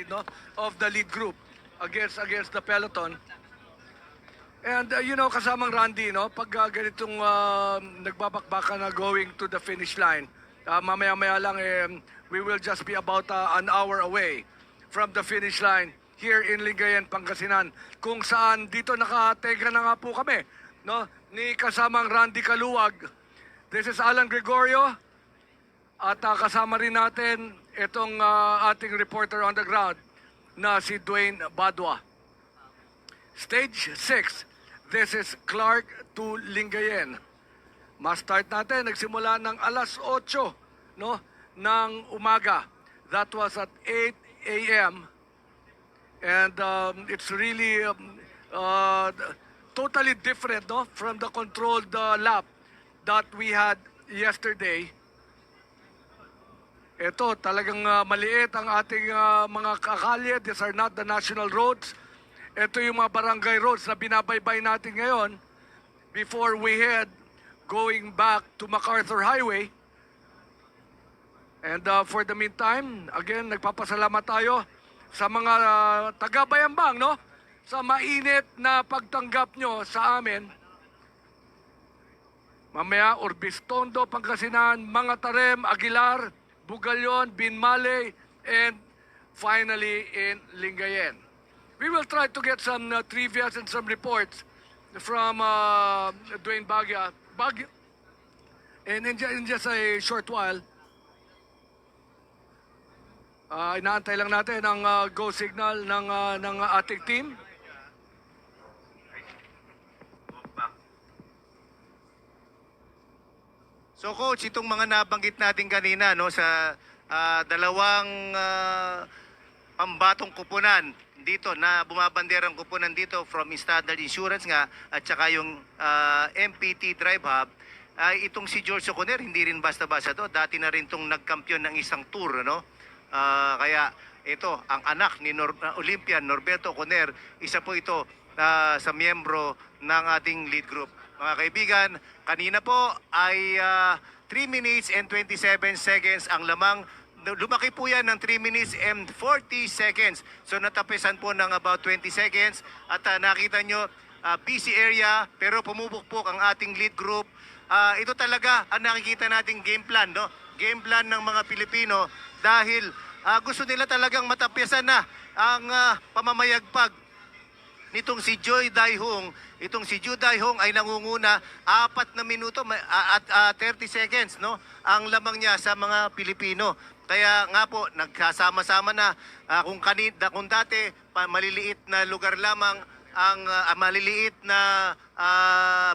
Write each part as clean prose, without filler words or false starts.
no, of the lead group against the peloton. And kasamang Randy, no, pag ganitong nagbabakbaka na going to the finish line, mamaya-maya lang we will just be about an hour away from the finish line here in Lingayen, Pangasinan, kung saan dito nakatega na nga po kami, no, ni kasamang Randy Kaluwag. This is Alan Gregorio at kasama rin natin itong ating reporter on the ground na si Dwayne Badwa. Stage 6, this is Clark to Lingayen. Ma-start natin, nagsimula ng alas 8 no, ng umaga. That was at 8 a.m. And it's really totally different, no, from the controlled lap that we had yesterday. Ito, talagang maliit ang ating mga kakalye. These are not the national roads. Ito yung mga barangay roads na binabaybay natin ngayon before we head going back to MacArthur Highway. And for the meantime, again, nagpapasalamat tayo sa mga taga-Bayambang, no? Sa mainit na pagtanggap nyo sa amin. Mamaya, Orbistondo, Pangasinan, Mga Tarem, Aguilar, Bugalyon, Binmaley, and finally in Lingayen. We will try to get some trivia and some reports from Dwayne Bagya. And in just a short while, inaantay lang natin ang go signal ng ating team. So coach, itong mga nabanggit natin kanina no sa dalawang pambatong kupunan dito na bumabanderang kupunan dito from Standard Insurance nga at saka yung MPT Drive Hub, itong si George Oconer hindi rin basta-basta to. Dati na rin tong nagkampiyon ng isang tour, no? Kaya ito ang anak ni Olympian Norberto Oconer, isa po ito sa miyembro ng ating lead group. Mga kaibigan, kanina po ay 3 minutes and 27 seconds ang lamang. Lumaki po yan ng 3 minutes and 40 seconds. So natapisan po ng about 20 seconds. At nakita nyo, busy area pero pumupukpok ang ating lead group. Ito talaga ang nakikita nating game plan, no? Game plan ng mga Pilipino dahil gusto nila talagang matapisan na ang pamamayagpag nitong si Joy Daihong. Itong si Joy Daihong ay nangunguna 4 na minuto at 30 seconds, no? Ang lamang niya sa mga Pilipino. Kaya nga po nagkasama-sama na kung dati maliliit na lugar lamang ang maliliit na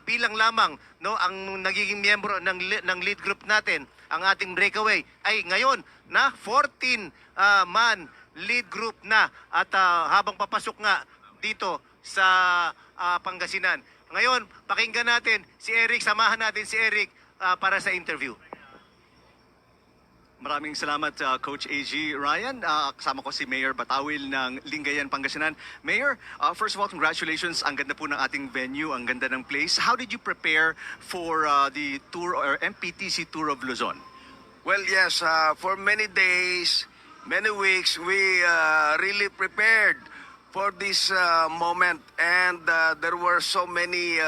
bilang lamang, no, ang nagiging miyembro ng lead group natin, ang ating breakaway ay ngayon na 14 man lead group na at habang papasok nga dito sa Pangasinan. Ngayon, pakinggan natin si Eric, samahan natin si Eric para sa interview. Maraming salamat Coach AG Ryan. Kasama ko si Mayor Batawil ng Lingayen, Pangasinan. Mayor, first of all, congratulations. Ang ganda po ng ating venue, ang ganda ng place. How did you prepare for the tour or MPTC Tour of Luzon? Well, yes, for many days, many weeks, we really prepared for this moment, and there were so many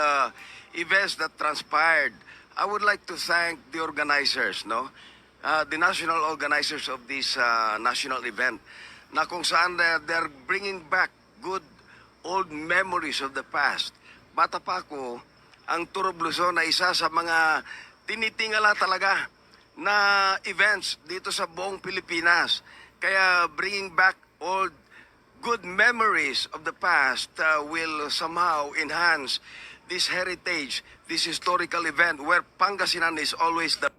events that transpired. I would like to thank the organizers, no? The national organizers of this national event, na kung saan they're bringing back good old memories of the past. Bata pa ako, ang Tour of Luzon na isa sa mga tinitingala talaga na events dito sa buong Pilipinas. Kaya bringing back old good memories of the past will somehow enhance this heritage, this historical event where Pangasinan is always the